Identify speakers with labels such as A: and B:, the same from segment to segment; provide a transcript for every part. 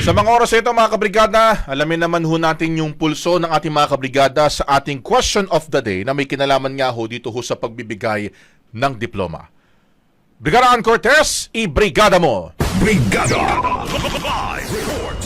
A: Sa mga oras ito mga kabrigada, alamin naman ho natin yung pulso ng ating mga kabrigada sa ating question of the day na may kinalaman nga ho dito ho sa pagbibigay ng diploma. Brigada Ann Cortez, i-brigada mo!
B: Brigada Live Report.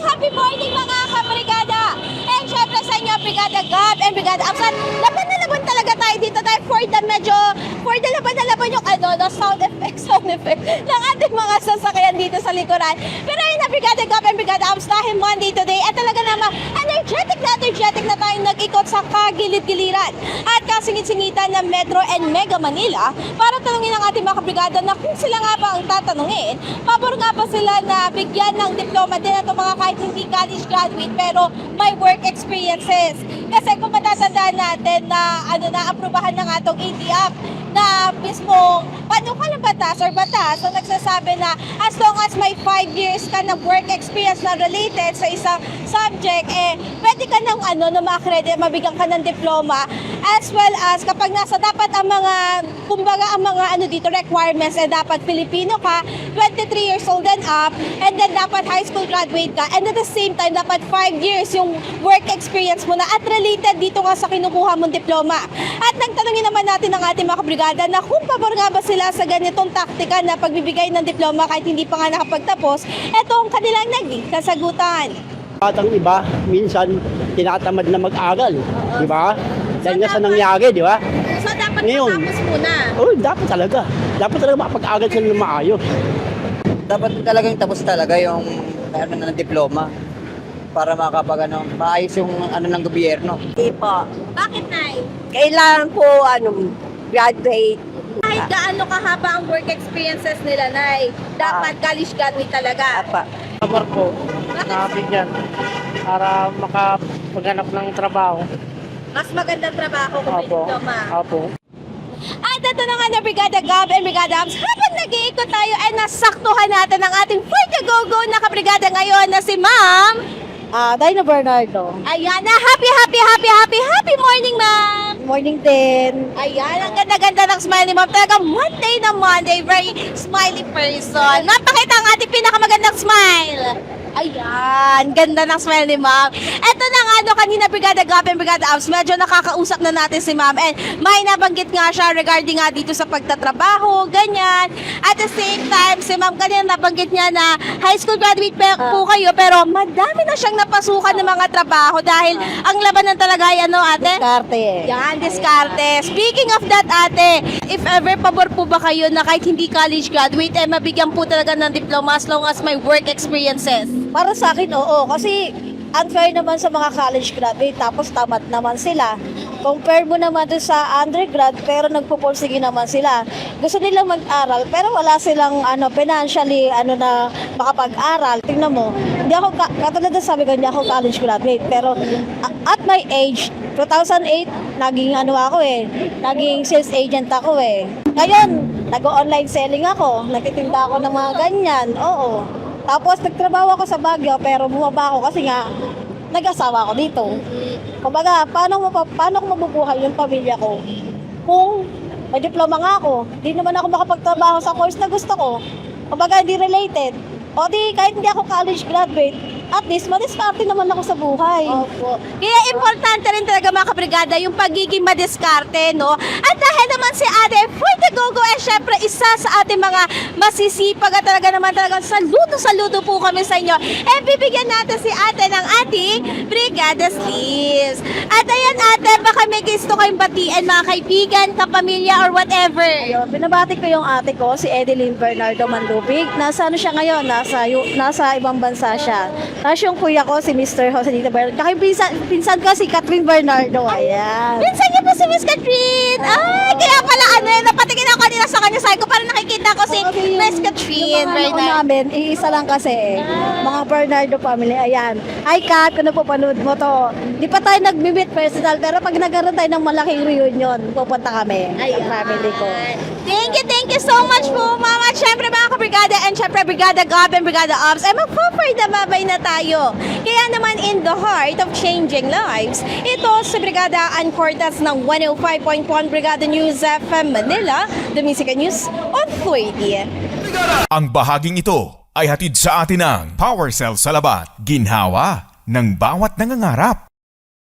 C: Happy morning mga kabrigada! And syempre sa inyo, Brigada Gab and Brigada Absan, laban na laban talaga tayo dito dahil for the laban na laban yung the sound effect ng ating mga sasakyan dito sa likuran. Pero ayun na, Brigada Gab and Brigada Abs, dahil Monday today, at talaga naman energetic na tayong nag-ikot sa kagilid-giliran at kasingit-singitan ng Metro and Mega Manila para tanungin ang ating mga kabrigada na kung sila nga ba ang tatanungin, pabor nga ba sila na bigyan ng diploma din at mga kahit hindi college graduate pero may work experiences. Kasi kung matatandaan natin na na-aprobahan ng atong ATF na mismong panukalang batas na nagsasabi na as long as may 5 years ka ng work experience na related sa isang subject, pwede ka ng na ma-accredit, mabigyan ka ng diploma, as well as kapag nasa dapat ang mga, kumbaga ang mga dito requirements, dapat Filipino ka, 23 years old and up, and then dapat high school graduate ka, and at the same time, dapat 5 years yung work experience mo na at related dito nga sa kinukuha mong diploma. At nagtanungin naman natin ang ating mga kabrigada na kung pabor nga ba sila sa ganitong taktika na pagbibigay ng diploma kahit hindi pa nga nakapagtapos, ito ang kanilang naging kasagutan.
D: Batang iba, minsan tinatamad na mag-aral, di ba? Dahil nga sa nangyari, di ba?
C: So dapat
D: Ngayon,
C: matapos muna.
D: Oo, dapat talaga. Dapat talaga makapag-aral sila ng maayos.
E: Dapat talagang tapos talaga yung ng diploma para maayos yung ng gobyerno.
F: Hindi po.
C: Bakit, Nay?
F: Kailangan po, graduate.
C: Kahit gaano kahaba ang work experiences nila, Nay, dapat college graduate talaga.
F: Apa.
G: Kabar po na bigyan para makapaghanap ng trabaho.
C: Mas magandang trabaho kung may
G: Opo.
C: diploma.
G: Opo.
C: At ito na nga na Brigada Gab and Brigada Abs, habang nag-iikot tayo ay nasaktuhan natin ang ating for the go-go na kabrigada ngayon na si Ma'am
F: Dino Bernardo.
C: Ayan na, happy morning, Ma'am!
F: Morning din.
C: Ayan, ang ganda-ganda ng smile ni Ma'am. Talaga Monday na Monday, very smiley person. Napakita ang ating pinakamagandang smile. Ayan, ganda ng smile ni Ma'am. Eto na nga, kanina Brigada Gab and Brigada Abs, medyo nakakausap na natin si Ma'am. And may nabanggit nga siya regarding nga dito sa pagtatrabaho, ganyan. At the same time, si Ma'am kanina nabanggit niya na high school graduate po kayo, pero madami na siyang napasukan ng mga trabaho dahil ang labanan talaga ay ate?
F: Diskarte.
C: Yan, diskarte. Speaking of that, ate, if ever pabor po ba kayo na kahit hindi college graduate, mabigyan po talaga ng diploma as long as may work experiences?
F: Para sa akin, oo. Kasi unfair naman sa mga college graduate, tapos tamad naman sila. Compare mo naman doon sa undergrad, pero nagpupursige naman sila. Gusto nilang mag-aral, pero wala silang financially na makapag-aral. Tingnan mo, hindi ako, katulad na sabi ko, hindi ako college graduate. Pero at my age, 2008, naging naging sales agent ako Ngayon, nag-online selling ako, nagtitinda ako ng mga ganyan, oo. Tapos nagtrabaho ako sa Baguio pero bumaba ako kasi nga nag-asawa ako dito. Kumbaga, paano ko mabubuhay yung pamilya ko? Kung may diploma nga ako, di naman ako makapagtrabaho sa course na gusto ko. Kumbaga, hindi related. O di, kahit hindi ako college graduate, at least madiskarte naman ako sa buhay.
C: Opo. Kaya importante rin talaga mga kabrigada yung pagiging madiskarte, no? At dahil naman si ate for the go-go, syempre isa sa ating mga masisipag at talaga saludo po kami sa inyo. Bibigyan natin si ate ng ating Brigada Sleeves. At ayan ate, baka may gusto kayong batiin mga kaibigan, kapamilya or whatever.
F: Ayun, binabati ko yung ate ko, si Edeline Bernardo Mandupig. Nasa siya ngayon? Nasa ibang bansa siya. Tapos yung kuya ko, si Mr. Joselito Bernardo. Pinsan ko, si Catherine Bernardo. Ayan.
C: Pinsan niyo po si Miss Catherine. Ay, kaya pala napatingin ako kanina sa kanya. Sabi ko, parang nakikita ko si Miss Catherine
F: Yung mga anak ko
C: Bernardo.
F: namin, iisa lang kasi mga Bernardo family. Ayan. Hi Kat, kung napapanood mo to. Di pa tayo nag-meet personal, pero pag nagkaroon tayo ng malaking reunion, pupunta kami. Ang family ko.
C: Thank you so much po, Mama. At syempre mga kabrigada, and syempre Brigada Gab and Brigada Ops ay magpapardamabay na tayo. Kaya naman in the heart of changing lives, ito si Brigada Ann Cortez ng 105.1 Brigada News FM Manila, the Music News Authority.
B: Ang bahaging ito ay hatid sa atin ng Power Cell Salabat, ginhawa ng bawat nangangarap.